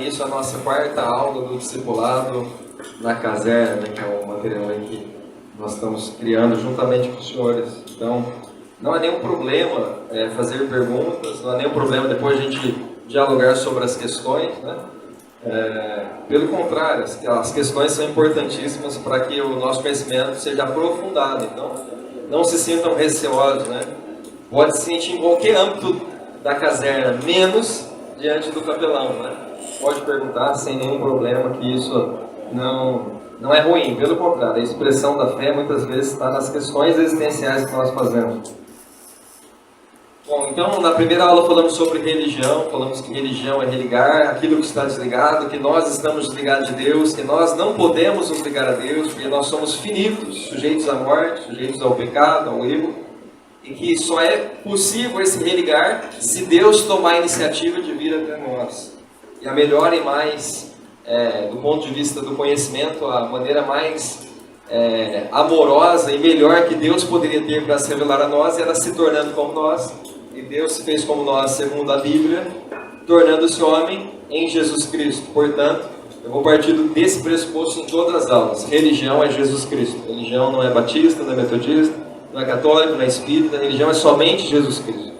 início à nossa quarta aula do discipulado na caserna, né, que é o material aí que nós estamos criando juntamente com os senhores. Então, não há nenhum problema fazer perguntas, não há nenhum problema depois a gente dialogar sobre as questões, né? Pelo contrário, as questões são importantíssimas para que o nosso conhecimento seja aprofundado. Então, não se sintam receosos, né? Pode se sentir em qualquer âmbito da caserna, menos diante do capelão, né? Pode perguntar sem nenhum problema, que isso não é ruim. Pelo contrário, a expressão da fé muitas vezes está nas questões existenciais que nós fazemos. Bom, então na primeira aula falamos sobre religião, falamos que religião é religar aquilo que está desligado, que nós estamos desligados de Deus, que nós não podemos nos ligar a Deus, porque nós somos finitos, sujeitos à morte, sujeitos ao pecado, ao erro, e que só é possível esse religar se Deus tomar a iniciativa de vir até nós. E a melhor e mais, do ponto de vista do conhecimento, a maneira mais amorosa e melhor que Deus poderia ter para se revelar a nós era se tornando como nós. E Deus se fez como nós, segundo a Bíblia, tornando-se homem em Jesus Cristo. Portanto, eu vou partir desse pressuposto em todas as aulas. Religião é Jesus Cristo. Religião não é batista, não é metodista, não é católico, não é espírita. Religião é somente Jesus Cristo.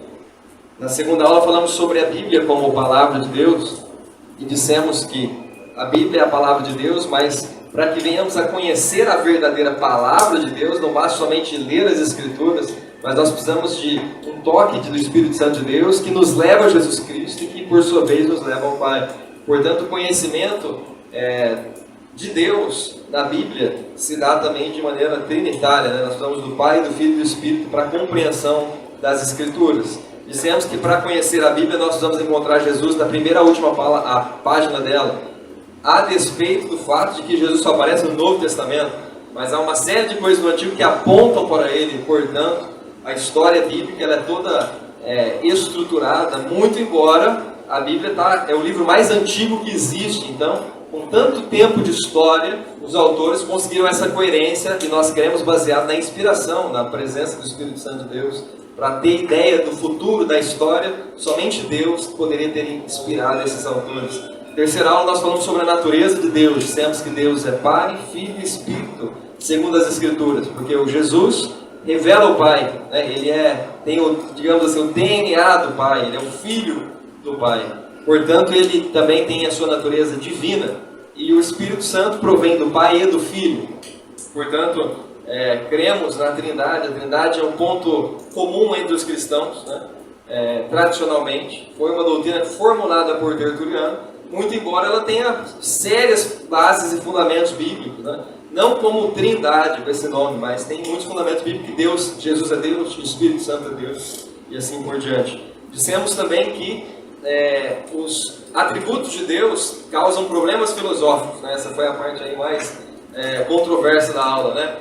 Na segunda aula falamos sobre a Bíblia como palavra de Deus. E dissemos que a Bíblia é a palavra de Deus, mas para que venhamos a conhecer a verdadeira palavra de Deus, não basta somente ler as Escrituras, mas nós precisamos de um toque do Espírito Santo de Deus que nos leva a Jesus Cristo e que, por sua vez, nos leva ao Pai. Portanto, o conhecimento de Deus na Bíblia se dá também de maneira trinitária, né? Nós precisamos do Pai, do Filho e do Espírito para a compreensão das Escrituras. Dissemos que para conhecer a Bíblia nós precisamos encontrar Jesus na primeira e última página dela, a despeito do fato de que Jesus só aparece no Novo Testamento, mas há uma série de coisas no Antigo que apontam para ele. Portanto, a história bíblica ela é toda estruturada, muito embora a Bíblia é o livro mais antigo que existe. Então, com tanto tempo de história, os autores conseguiram essa coerência e nós queremos baseado na inspiração, na presença do Espírito Santo de Deus, para ter ideia do futuro da história. Somente Deus poderia ter inspirado esses autores. Terceira aula nós falamos sobre a natureza de Deus. Dissemos que Deus é Pai, Filho e Espírito, segundo as Escrituras, porque o Jesus revela o Pai, né? Ele tem digamos assim, o DNA do Pai, ele é o Filho do Pai. Portanto, ele também tem a sua natureza divina. E o Espírito Santo provém do Pai e do Filho. Portanto, cremos na Trindade. A Trindade é um ponto comum entre os cristãos, né? Tradicionalmente. Foi uma doutrina formulada por Tertuliano, muito embora ela tenha sérias bases e fundamentos bíblicos, né? Não como Trindade, com esse nome, mas tem muitos fundamentos bíblicos que Deus, Jesus é Deus, o Espírito Santo é Deus, e assim por diante. Dissemos também que os atributos de Deus causam problemas filosóficos, né? Essa foi a parte aí mais controversa da aula, né?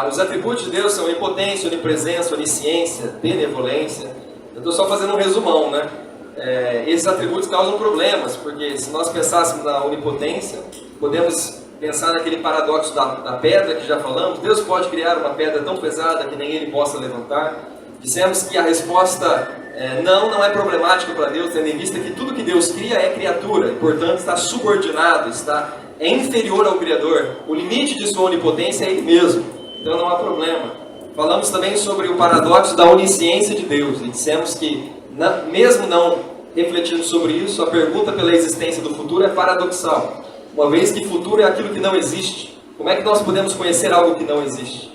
Os atributos de Deus são onipotência, onipresença, onisciência, benevolência. Eu estou só fazendo um resumão, né? Esses atributos causam problemas, porque se nós pensássemos na onipotência, podemos pensar naquele paradoxo da pedra que já falamos. Deus pode criar uma pedra tão pesada que nem ele possa levantar. Dissemos que a resposta não é problemática para Deus, tendo em vista que tudo que Deus cria é criatura, e portanto está subordinado, é inferior ao Criador. O limite de sua onipotência é ele mesmo, então não há problema. Falamos também sobre o paradoxo da onisciência de Deus, e dissemos que, mesmo não refletindo sobre isso, a pergunta pela existência do futuro é paradoxal. Uma vez que futuro é aquilo que não existe, como é que nós podemos conhecer algo que não existe?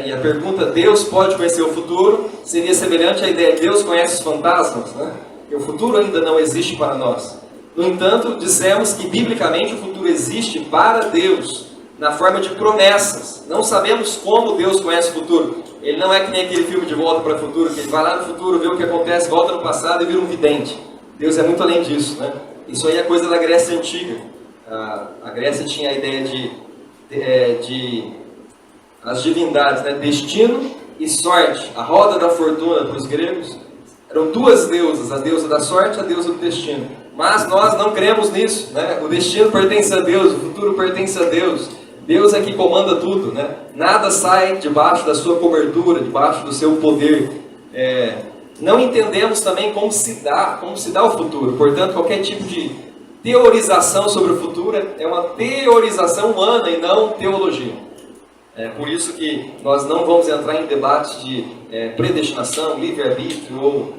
E a pergunta, Deus pode conhecer o futuro, seria semelhante à ideia de Deus conhece os fantasmas, né? E o futuro ainda não existe para nós. No entanto, dissemos que biblicamente o futuro existe para Deus, na forma de promessas. Não sabemos como Deus conhece o futuro. Ele não é que nem aquele filme De Volta para o Futuro, que ele vai lá no futuro, vê o que acontece, volta no passado e vira um vidente. Deus é muito além disso, né? Isso aí é coisa da Grécia Antiga. A Grécia tinha a ideia de as divindades, né? Destino e sorte. A roda da fortuna para os gregos eram duas deusas, a deusa da sorte e a deusa do destino. Mas nós não cremos nisso, né? O destino pertence a Deus, o futuro pertence a Deus. Deus é que comanda tudo, né? Nada sai debaixo da sua cobertura, debaixo do seu poder. Não entendemos também como se dá o futuro. Portanto, qualquer tipo de teorização sobre o futuro é uma teorização humana e não teologia. É por isso que nós não vamos entrar em debates de predestinação, livre-arbítrio ou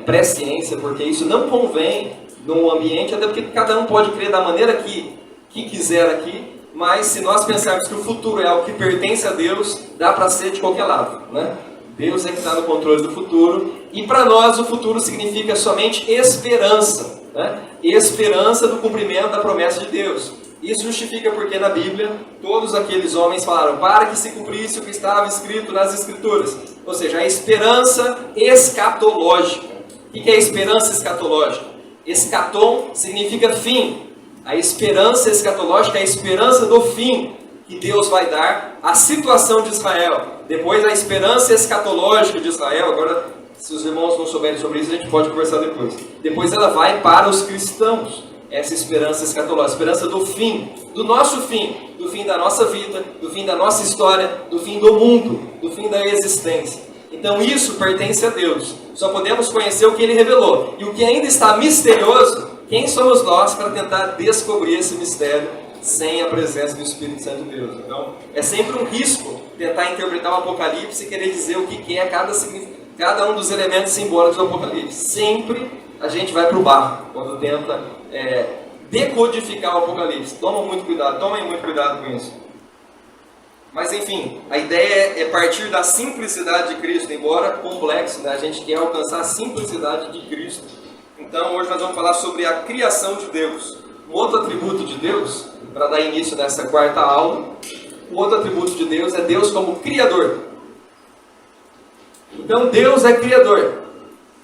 pré-ciência, porque isso não convém num ambiente, até porque cada um pode crer da maneira que quiser aqui, mas se nós pensarmos que o futuro é algo que pertence a Deus, dá para ser de qualquer lado, né? Deus é que está no controle do futuro, e para nós o futuro significa somente esperança, né? Esperança do cumprimento da promessa de Deus. Isso justifica porque na Bíblia todos aqueles homens falaram para que se cumprisse o que estava escrito nas Escrituras, ou seja, a esperança escatológica. O que é a esperança escatológica? Escatom significa fim. A esperança escatológica é a esperança do fim que Deus vai dar à situação de Israel. Depois a esperança escatológica de Israel, agora se os irmãos não souberem sobre isso, a gente pode conversar depois. Depois ela vai para os cristãos, essa esperança escatológica, a esperança do fim, do nosso fim, do fim da nossa vida, do fim da nossa história, do fim do mundo, do fim da existência. Então isso pertence a Deus. Só podemos conhecer o que Ele revelou. E o que ainda está misterioso, quem somos nós para tentar descobrir esse mistério sem a presença do Espírito Santo de Deus? Então, é sempre um risco tentar interpretar o Apocalipse e querer dizer o que é cada um dos elementos simbólicos do Apocalipse. Sempre a gente vai para o barro quando tenta decodificar o Apocalipse. Tomem muito cuidado com isso. Mas enfim, a ideia é partir da simplicidade de Cristo, embora complexo, né? A gente quer alcançar a simplicidade de Cristo. Então hoje nós vamos falar sobre a criação de Deus. Um outro atributo de Deus, para dar início nessa quarta aula, o outro atributo de Deus é Deus como Criador. Então Deus é Criador.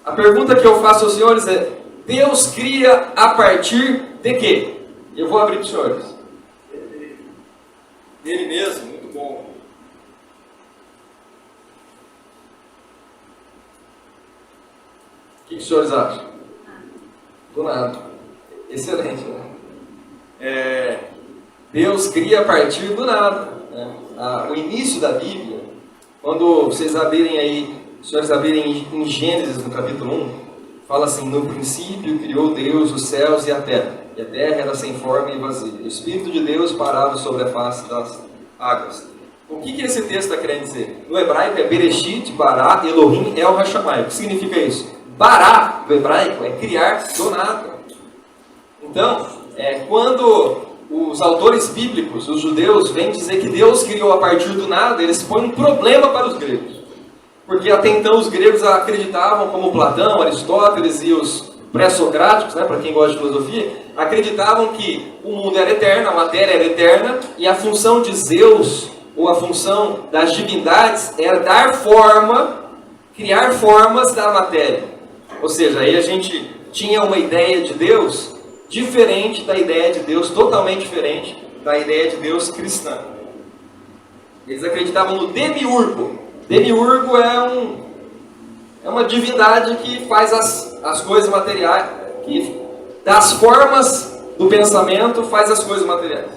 A pergunta que eu faço aos senhores é: Deus cria a partir de quê? Eu vou abrir para os senhores. Dele mesmo, muito bom. O que os senhores acham? Do nada. Excelente, né? Deus cria a partir do nada. Né? O início da Bíblia, quando vocês abrirem aí, os senhores abrirem em Gênesis, no capítulo 1, fala assim: no princípio criou Deus os céus e a terra era sem forma e vazia. O Espírito de Deus parava sobre a face das águas. O que esse texto está querendo dizer? No hebraico é Bereshit, Bará, Elohim, El Hashamai. O que significa isso? Bará, do hebraico, é criar do nada. Então, quando os autores bíblicos, os judeus, vêm dizer que Deus criou a partir do nada, eles põem um problema para os gregos. Porque até então os gregos acreditavam, como Platão, Aristóteles e os pré-socráticos, né, para quem gosta de filosofia, acreditavam que o mundo era eterno, a matéria era eterna, e a função de Zeus, ou a função das divindades, era dar forma, criar formas da matéria. Ou seja, aí a gente tinha uma ideia de Deus diferente da ideia de Deus, totalmente diferente da ideia de Deus cristã. Eles acreditavam no demiurgo. Demiurgo é uma divindade que faz as coisas materiais, que das formas do pensamento faz as coisas materiais.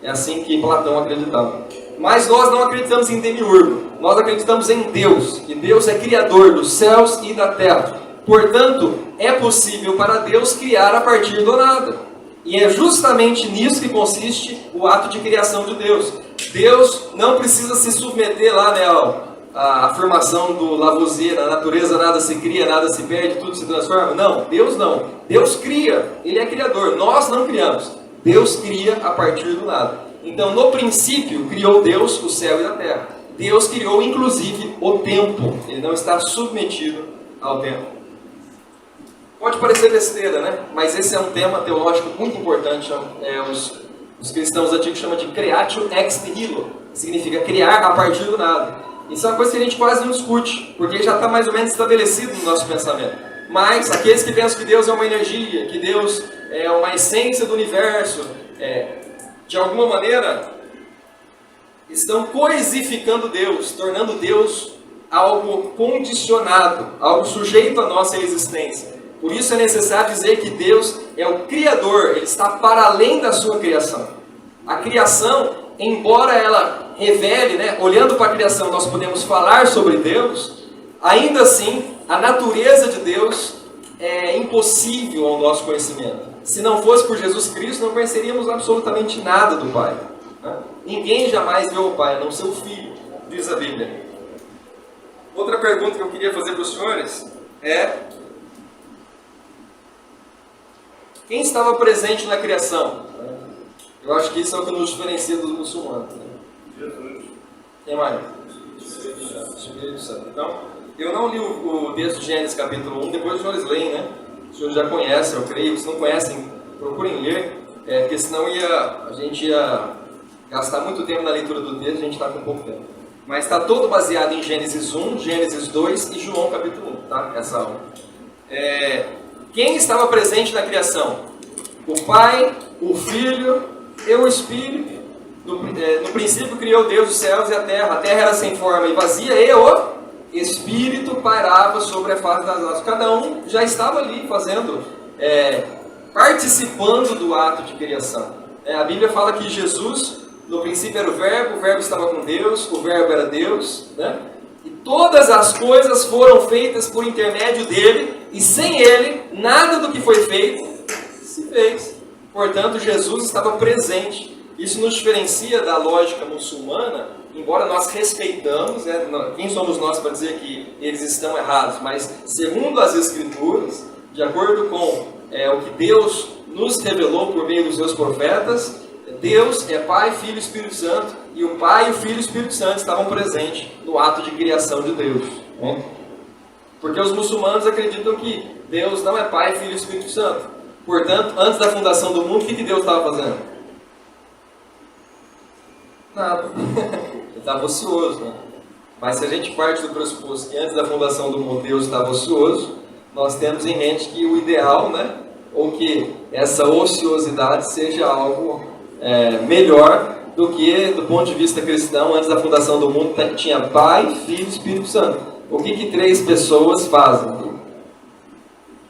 É assim que Platão acreditava. Mas nós não acreditamos em demiurgo. Nós acreditamos em Deus. Que Deus é criador dos céus e da terra. Portanto, é possível para Deus criar a partir do nada. E é justamente nisso que consiste o ato de criação de Deus. Deus não precisa se submeter lá, né, a afirmação do Lavoisier: na natureza nada se cria, nada se perde, tudo se transforma. Não, Deus não. Deus cria, Ele é criador. Nós não criamos. Deus cria a partir do nada. Então, no princípio, criou Deus o céu e a terra. Deus criou, inclusive, o tempo. Ele não está submetido ao tempo. Pode parecer besteira, né? Mas esse é um tema teológico muito importante. Os cristãos antigos chamam de creatio ex nihilo. Significa criar a partir do nada. Isso é uma coisa que a gente quase não discute, porque já está mais ou menos estabelecido no nosso pensamento. Mas aqueles que pensam que Deus é uma energia, que Deus é uma essência do universo, de alguma maneira, estão coisificando Deus, tornando Deus algo condicionado, algo sujeito à nossa existência. Por isso é necessário dizer que Deus é o Criador, Ele está para além da sua criação. A criação, embora ela revele, né, olhando para a criação nós podemos falar sobre Deus, ainda assim a natureza de Deus é impossível ao nosso conhecimento. se não fosse por Jesus Cristo, não conheceríamos absolutamente nada do Pai. Né? Ninguém jamais viu o Pai, a não ser o Filho, diz a Bíblia. Outra pergunta que eu queria fazer para os senhores é: quem estava presente na criação? Eu acho que isso é o que nos diferencia dos muçulmanos. Né? Jesus. Quem mais? Espírito Santo. Então, eu não li o texto de Gênesis capítulo 1, depois os senhores leem, né? Os senhores já conhecem, eu creio. Se não conhecem, procurem ler, porque senão a gente ia gastar muito tempo na leitura do texto, a gente está com pouco tempo. Mas está todo baseado em Gênesis 1, Gênesis 2 e João capítulo 1, tá? Essa aula. Quem estava presente na criação? O Pai, o Filho e o Espírito. No princípio criou Deus os céus e a terra era sem forma e vazia, e o Espírito pairava sobre a face das águas. Cada um já estava ali fazendo, participando do ato de criação. A Bíblia fala que Jesus, no princípio era o Verbo estava com Deus, o Verbo era Deus, né? E todas as coisas foram feitas por intermédio dele, e sem ele, nada do que foi feito se fez. Portanto, Jesus estava presente. Isso nos diferencia da lógica muçulmana, embora nós respeitamos, né? Quem somos nós para dizer que eles estão errados, mas segundo as Escrituras, de acordo com o que Deus nos revelou por meio dos seus profetas, Deus é Pai, Filho e Espírito Santo, e o Pai, o Filho e o Espírito Santo estavam presentes no ato de criação de Deus. Né? Porque os muçulmanos acreditam que Deus não é Pai, Filho e Espírito Santo. Portanto, antes da fundação do mundo, o que Deus estava fazendo? Nada. Ele estava ocioso. Né? Mas se a gente parte do pressuposto que antes da fundação do mundo Deus estava ocioso, nós temos em mente que o ideal, né? Ou que essa ociosidade seja algo melhor do que, do ponto de vista cristão, antes da fundação do mundo tinha Pai, Filho e Espírito Santo. O que 3 pessoas fazem?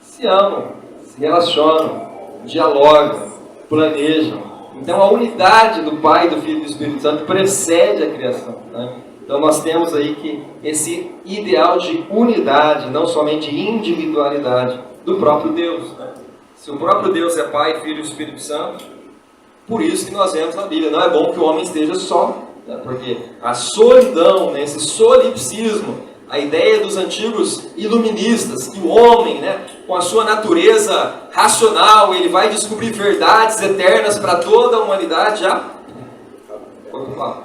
Se amam, se relacionam, dialogam, planejam. Então a unidade do Pai, do Filho e do Espírito Santo precede a criação. Né? Então nós temos aí que esse ideal de unidade, não somente individualidade, do próprio Deus. Né? Se o próprio Deus é Pai, Filho e Espírito Santo, por isso que nós vemos na Bíblia, não é bom que o homem esteja só, né? Porque a solidão, né? Esse solipsismo, a ideia dos antigos iluministas, que o homem, né, com a sua natureza racional, ele vai descobrir verdades eternas para toda a humanidade, já foi pro papo.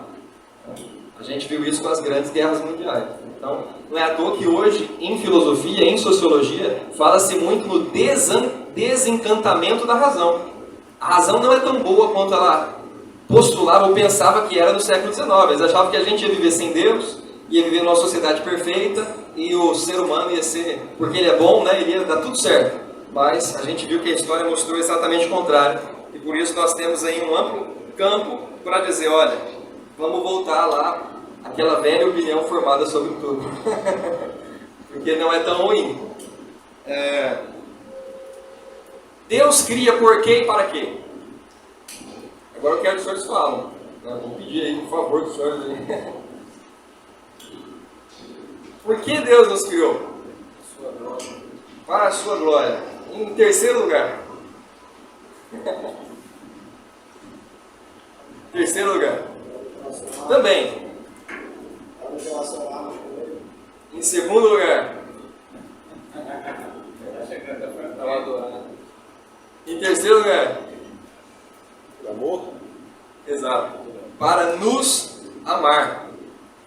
A gente viu isso com as grandes guerras mundiais. Então, não é à toa que hoje, em filosofia, em sociologia, fala-se muito no desencantamento da razão. A razão não é tão boa quanto ela postulava ou pensava que era no século XIX. Eles achavam que a gente ia viver sem Deus, ia viver numa sociedade perfeita, e o ser humano ia ser, porque ele é bom, né, ele ia dar tudo certo. Mas a gente viu que a história mostrou exatamente o contrário. E por isso nós temos aí um amplo campo para dizer, olha, vamos voltar lá àquela velha opinião formada sobre tudo. Porque não é tão ruim. Deus cria por quê e para quê? Agora eu quero que os senhores falem. Vou pedir aí, por favor, que os senhores aí. Por que Deus nos criou? Para a sua glória. Em terceiro lugar. Terceiro lugar. Também. Em segundo lugar. Em terceiro lugar. Amor? Exato. Para nos amar.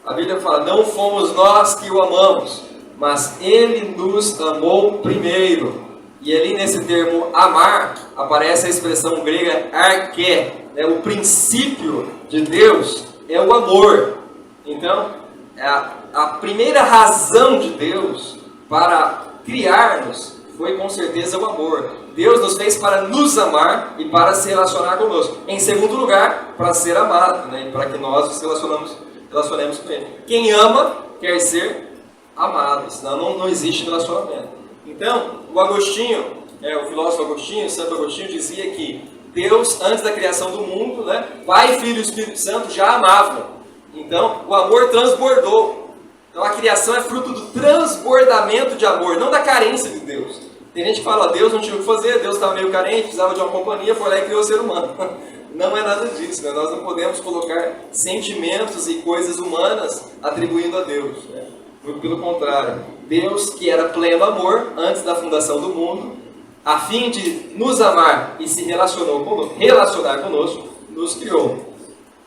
A Bíblia fala, não fomos nós que o amamos, mas Ele nos amou primeiro. E ali nesse termo amar, aparece a expressão grega arché. O princípio de Deus é o amor. Então, a primeira razão de Deus para criar-nos foi com certeza o amor. Deus nos fez para nos amar e para se relacionar conosco. Em segundo lugar, para ser amado, né? Para que nós nos relacionemos com Ele. Quem ama quer ser amado, senão não existe relacionamento. Então, o Agostinho, o filósofo Agostinho, Santo Agostinho, dizia que Deus, antes da criação do mundo, né, Pai, Filho e Espírito Santo já amavam. Então, o amor transbordou. Então, a criação é fruto do transbordamento de amor, não da carência de Deus. Tem gente que fala, Deus não tinha o que fazer, Deus estava meio carente, precisava de uma companhia, foi lá e criou o ser humano. Não é nada disso, né? Nós não podemos colocar sentimentos e coisas humanas atribuindo a Deus, né? Muito pelo contrário. Deus, que era pleno amor antes da fundação do mundo, a fim de nos amar e se relacionar conosco, nos criou.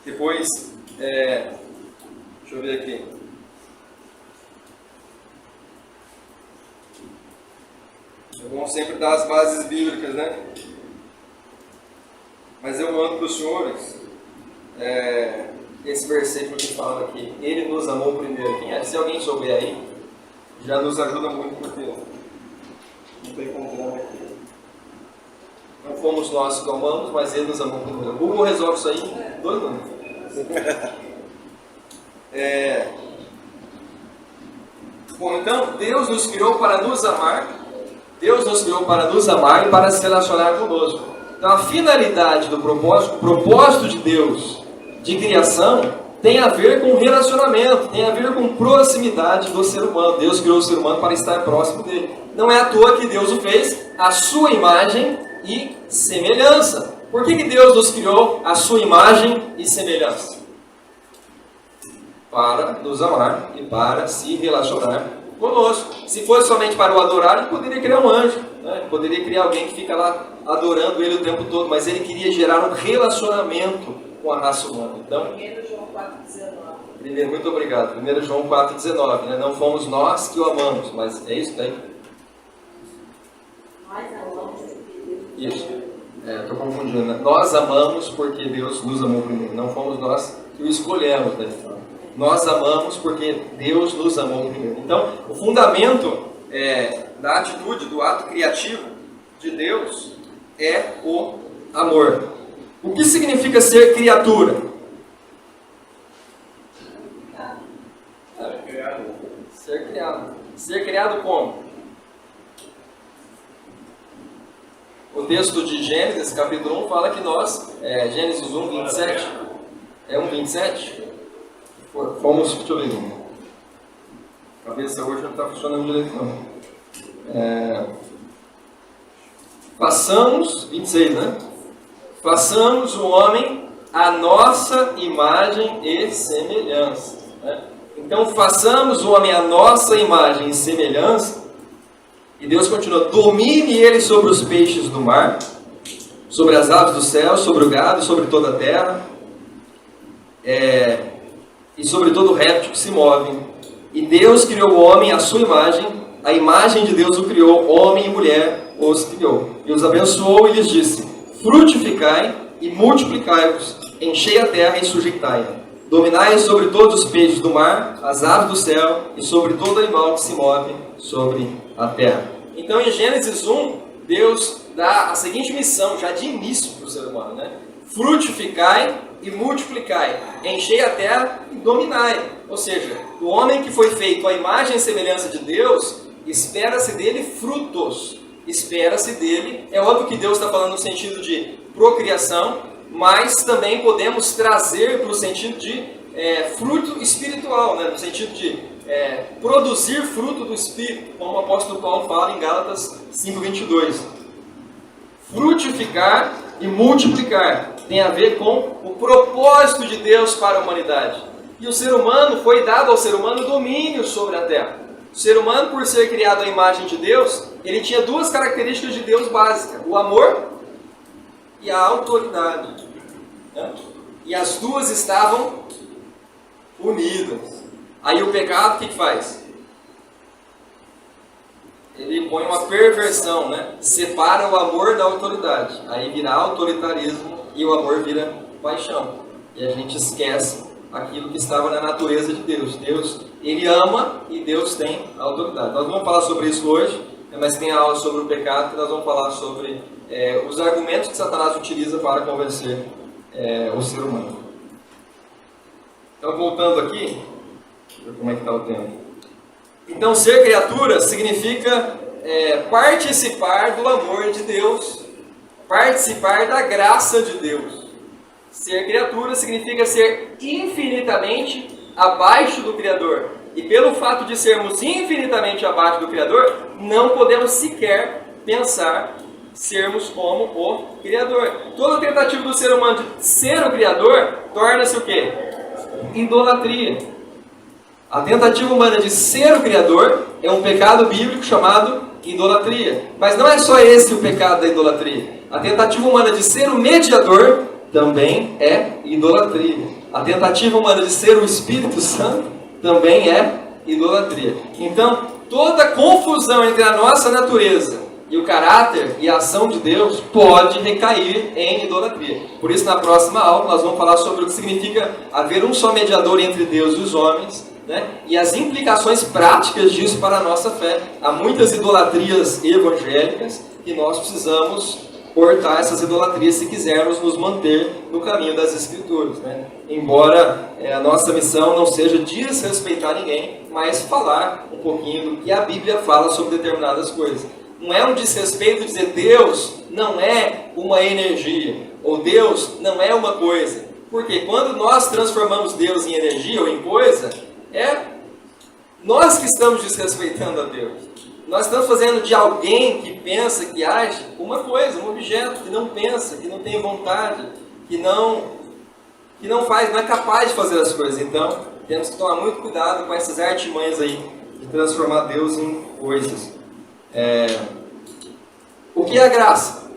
Depois, deixa eu ver aqui. É bom sempre dar as bases bíblicas, né? Mas eu mando para os senhores esse versículo que fala aqui. Ele nos amou primeiro. Se alguém souber aí, já nos ajuda muito, porque não estou encontrando aqui. Não fomos nós que amamos, mas Ele nos amou primeiro. O Google resolve isso aí 2 minutos. Bom, então, Deus nos criou para nos amar. Deus nos criou para nos amar e para se relacionar conosco. Então, a finalidade do propósito, o propósito de Deus de criação, tem a ver com relacionamento, tem a ver com proximidade do ser humano. Deus criou o ser humano para estar próximo dele. Não é à toa que Deus o fez à sua imagem e semelhança. Por que Deus nos criou à sua imagem e semelhança? Para nos amar e para se relacionar conosco. Se fosse somente para o adorar, ele poderia criar um anjo, né? Ele poderia criar alguém que fica lá adorando ele o tempo todo, mas ele queria gerar um relacionamento com a raça humana. Então, 1 João 4,19. Muito obrigado. 1 João 4,19, né? Não fomos nós que o amamos, mas é isso daí? Nós amamos porque Deus. Isso. Estou confundindo, né? Nós amamos porque Deus nos amou primeiro. Não fomos nós que o escolhemos, né? Nós amamos porque Deus nos amou primeiro. Então, o fundamento da atitude, do ato criativo de Deus é o amor. O que significa ser criatura? Ser criado. Ser criado como? O texto de Gênesis, capítulo 1, fala que nós, Gênesis 1, 27, 1,27, fomos, deixa eu ver, a cabeça hoje não está funcionando direito não. Façamos, 26, né? Façamos o homem à nossa imagem e semelhança. Né? Então, façamos o homem à nossa imagem e semelhança. E Deus continua: domine ele sobre os peixes do mar, sobre as aves do céu, sobre o gado, sobre toda a terra, e sobre todo o réptil que se move. E Deus criou o homem à sua imagem, a imagem de Deus o criou, homem e mulher os criou. E os abençoou e lhes disse: frutificai e multiplicai-vos, enchei a terra e sujeitai-a. Dominai sobre todos os peixes do mar, as aves do céu e sobre todo animal que se move sobre a terra. Então, em Gênesis 1, Deus dá a seguinte missão, já de início para o ser humano, né? Frutificai e multiplicai, enchei a terra e dominai. Ou seja, o homem que foi feito à imagem e semelhança de Deus, espera-se dele frutos. Espera-se dele, é óbvio que Deus está falando no sentido de procriação, mas também podemos trazer para o sentido de fruto espiritual, né? No sentido de produzir fruto do Espírito, como o apóstolo Paulo fala em Gálatas 5:22. Frutificar e multiplicar tem a ver com o propósito de Deus para a humanidade. E o ser humano, foi dado ao ser humano domínio sobre a terra. O ser humano, por ser criado à imagem de Deus, ele tinha 2 características de Deus básicas: o amor e a autoridade. Né? E as 2 estavam unidas. Aí o pecado, o que faz? Ele põe uma perversão, né? Separa o amor da autoridade. Aí vira autoritarismo e o amor vira paixão. E a gente esquece aquilo que estava na natureza de Deus. Deus, Ele ama e Deus tem autoridade. Nós vamos falar sobre isso hoje, mas tem a aula sobre o pecado que nós vamos falar sobre os argumentos que Satanás utiliza para convencer o ser humano. Então, voltando aqui, deixa eu ver como é que está o tempo. Então, ser criatura significa participar do amor de Deus, participar da graça de Deus. Ser criatura significa ser infinitamente abaixo do Criador. E pelo fato de sermos infinitamente abaixo do Criador, não podemos sequer pensar sermos como o Criador. Toda tentativa do ser humano de ser o Criador torna-se o quê? Idolatria. A tentativa humana de ser o Criador é um pecado bíblico chamado idolatria. Mas não é só esse o pecado da idolatria. A tentativa humana de ser o mediador também é idolatria. A tentativa humana de ser o Espírito Santo também é idolatria. Então, toda confusão entre a nossa natureza e o caráter e a ação de Deus pode recair em idolatria. Por isso, na próxima aula, nós vamos falar sobre o que significa haver um só mediador entre Deus e os homens, né? E as implicações práticas disso para a nossa fé. Há muitas idolatrias evangélicas e nós precisamos cortar essas idolatrias se quisermos nos manter no caminho das Escrituras, né? Embora a nossa missão não seja desrespeitar ninguém, mas falar um pouquinho do que a Bíblia fala sobre determinadas coisas. Não é um desrespeito dizer Deus não é uma energia, ou Deus não é uma coisa. Porque quando nós transformamos Deus em energia ou em coisa, é nós que estamos desrespeitando a Deus. Nós estamos fazendo de alguém que pensa, que age, uma coisa, um objeto que não pensa, que não tem vontade, que não faz, não é capaz de fazer as coisas. Então, temos que tomar muito cuidado com essas artimanhas aí de transformar Deus em coisas. O que é a graça?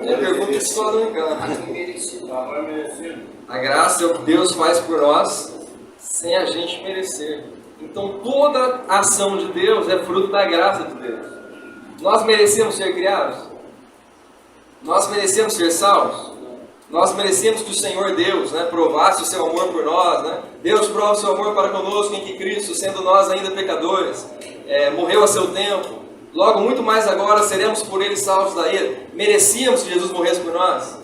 É a pergunta que só não engana. A graça é o que Deus faz por nós sem a gente merecer. Então toda ação de Deus é fruto da graça de Deus. Nós merecemos ser criados? Nós merecemos ser salvos? Nós merecemos que o Senhor Deus, né, provasse o seu amor por nós, né? Deus prova o seu amor para conosco em que Cristo, sendo nós ainda pecadores, morreu a seu tempo. Logo, muito mais agora, seremos por Ele salvos da ira. Merecíamos que Jesus morresse por nós?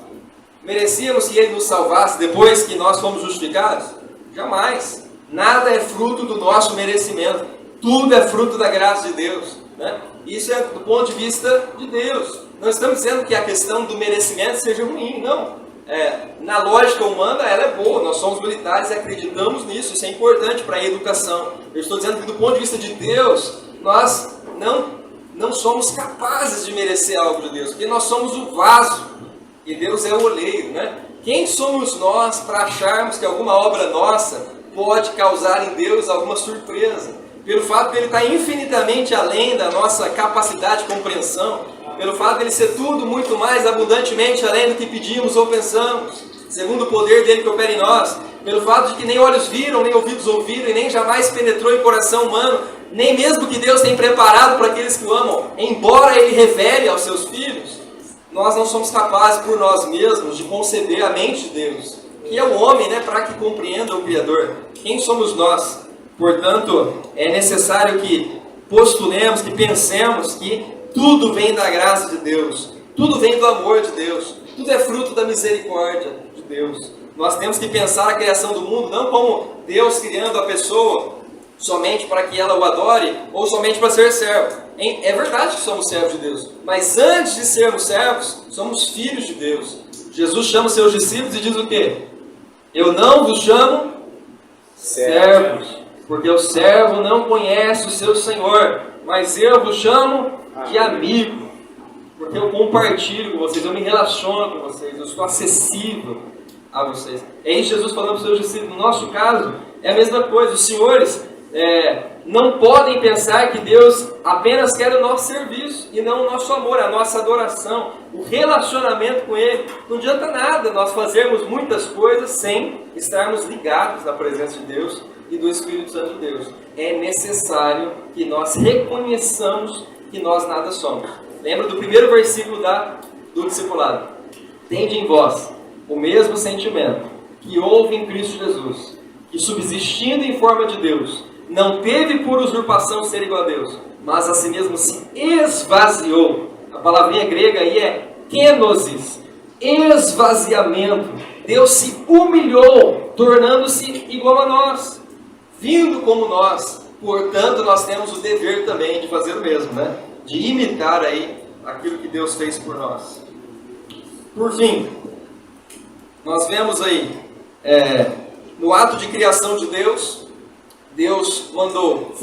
Merecíamos que Ele nos salvasse depois que nós fomos justificados? Jamais. Nada é fruto do nosso merecimento. Tudo é fruto da graça de Deus, né? Isso é do ponto de vista de Deus. Não estamos dizendo que a questão do merecimento seja ruim, não. Na lógica humana, ela é boa. Nós somos militares e acreditamos nisso. Isso é importante para a educação. Eu estou dizendo que do ponto de vista de Deus, nós não somos capazes de merecer algo de Deus, porque nós somos o vaso e Deus é o oleiro, né? Quem somos nós para acharmos que alguma obra nossa pode causar em Deus alguma surpresa? Pelo fato de Ele estar infinitamente além da nossa capacidade de compreensão, pelo fato de Ele ser tudo muito mais abundantemente além do que pedimos ou pensamos, segundo o poder dele que opera em nós, pelo fato de que nem olhos viram, nem ouvidos ouviram, e nem jamais penetrou em coração humano, nem mesmo que Deus tem preparado para aqueles que o amam, embora Ele revele aos seus filhos, nós não somos capazes por nós mesmos de conceber a mente de Deus, que é o homem, né, para que compreenda o Criador. Quem somos nós? Portanto, é necessário que postulemos, que pensemos que tudo vem da graça de Deus, tudo vem do amor de Deus, tudo é fruto da misericórdia de Deus. Nós temos que pensar a criação do mundo não como Deus criando a pessoa somente para que ela o adore ou somente para ser servo. É verdade que somos servos de Deus, mas antes de sermos servos, somos filhos de Deus. Jesus chama os seus discípulos e diz o quê? Eu não vos chamo servos, porque o servo não conhece o seu Senhor, mas eu vos chamo de amigo, porque eu compartilho com vocês, eu me relaciono com vocês, eu sou acessível a vocês. É isso Jesus falando para os seus discípulos. No nosso caso, é a mesma coisa. Os senhores não podem pensar que Deus apenas quer o nosso serviço e não o nosso amor, a nossa adoração, o relacionamento com Ele. Não adianta nada nós fazermos muitas coisas sem estarmos ligados na presença de Deus e do Espírito Santo de Deus. É necessário que nós reconheçamos que nós nada somos. Lembra do primeiro versículo do discipulado? Tende em vós o mesmo sentimento que houve em Cristo Jesus, que subsistindo em forma de Deus, não teve por usurpação ser igual a Deus, mas a si mesmo se esvaziou. A palavrinha grega aí é kenosis, esvaziamento. Deus se humilhou, tornando-se igual a nós, vindo como nós. Portanto, nós temos o dever também de fazer o mesmo, né? De imitar aí aquilo que Deus fez por nós. Por fim, nós vemos aí, no ato de criação de Deus, Deus mandou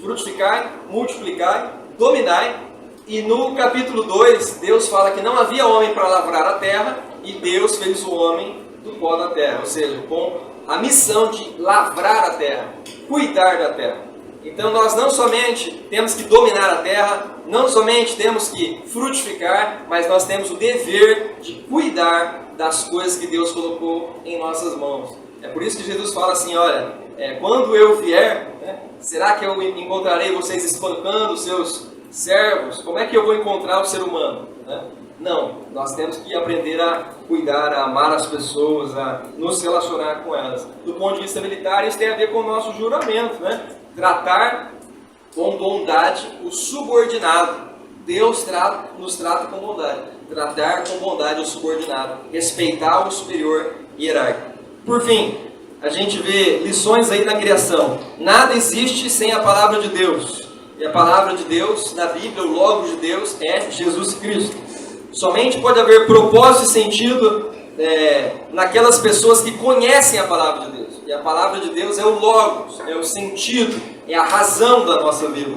frutificar, multiplicar dominai. E no capítulo 2, Deus fala que não havia homem para lavrar a terra, e Deus fez o homem do pó da terra, ou seja, com a missão de lavrar a terra, cuidar da terra. Então nós não somente temos que dominar a terra, não somente temos que frutificar, mas nós temos o dever de cuidar das coisas que Deus colocou em nossas mãos. É por isso que Jesus fala assim, olha, quando eu vier, né, será que eu encontrarei vocês espancando os seus servos? Como é que eu vou encontrar o ser humano? Né? Não, nós temos que aprender a cuidar, a amar as pessoas, a nos relacionar com elas. Do ponto de vista militar, isso tem a ver com o nosso juramento, né? Tratar com bondade o subordinado. Deus nos trata com bondade. Tratar com bondade o subordinado. Respeitar o superior hierárquico. Por fim, a gente vê lições aí na criação. Nada existe sem a palavra de Deus. E a palavra de Deus, na Bíblia, o Logos de Deus, é Jesus Cristo. Somente pode haver propósito e sentido naquelas pessoas que conhecem a palavra de Deus. E a palavra de Deus é o Logos, é o sentido, é a razão da nossa vida.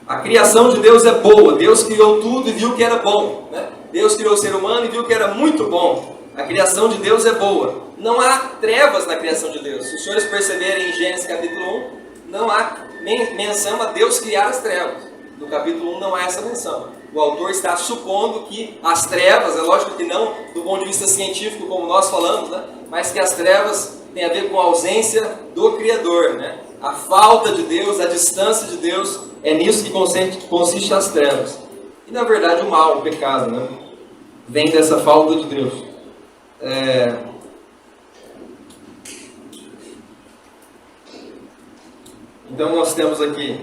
A criação de Deus é boa. Deus criou tudo e viu que era bom. Né? Deus criou o ser humano e viu que era muito bom. A criação de Deus é boa. Não há trevas na criação de Deus. Se os senhores perceberem em Gênesis capítulo 1, não há menção a Deus criar as trevas. No capítulo 1 não há essa menção. O autor está supondo que as trevas, é lógico que não do ponto de vista científico como nós falamos, né? Mas que as trevas têm a ver com a ausência do Criador. Né? A falta de Deus, a distância de Deus, é nisso que consiste as trevas. E na verdade o mal, o pecado, né? Vem dessa falta de Deus. Então nós temos aqui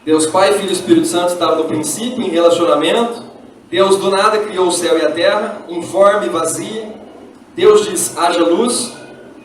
Deus Pai, Filho e Espírito Santo estavam no princípio em relacionamento. Deus do nada criou o céu e a terra, informe e vazia. Deus diz, haja luz.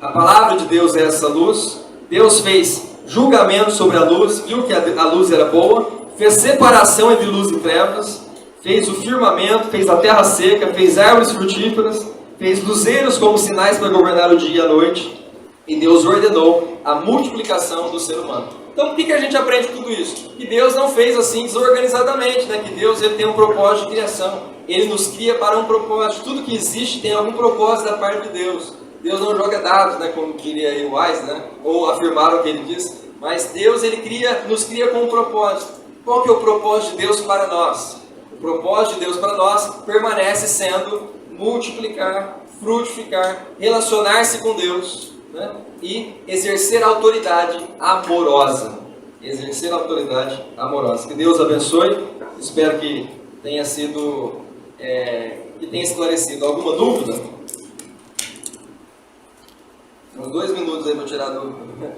A palavra de Deus é essa luz. Deus fez julgamento sobre a luz, viu que a luz era boa, fez separação entre luz e trevas, fez o firmamento, fez a terra seca, fez árvores frutíferas, fez luzeiros como sinais para governar o dia e a noite. E Deus ordenou a multiplicação do ser humano. Então, o que a gente aprende com tudo isso? Que Deus não fez assim desorganizadamente, né? Que Deus ele tem um propósito de criação. Ele nos cria para um propósito. Tudo que existe tem algum propósito da parte de Deus. Deus não joga dados, né? Como diria aí o Wise, né? Ou afirmaram o que ele disse. Mas Deus ele nos cria com um propósito. Qual que é o propósito de Deus para nós? O propósito de Deus para nós permanece sendo multiplicar, frutificar, relacionar-se com Deus, né? E exercer autoridade amorosa. Exercer autoridade amorosa. Que Deus abençoe. Espero que tenha sido que tenha esclarecido. Alguma dúvida? Uns 2 minutos aí para tirar a dúvida.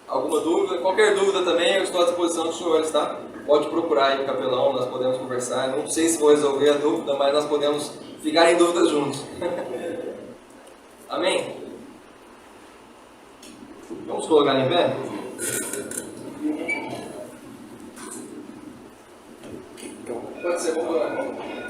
Alguma dúvida? Qualquer dúvida também, eu estou à disposição dos senhores, tá? Pode procurar aí o capelão, nós podemos conversar. Não sei se vou resolver a dúvida, mas nós podemos ficar em dúvidas juntos. Amém? Vamos colocar em pé? Pode ser, vamos colocar.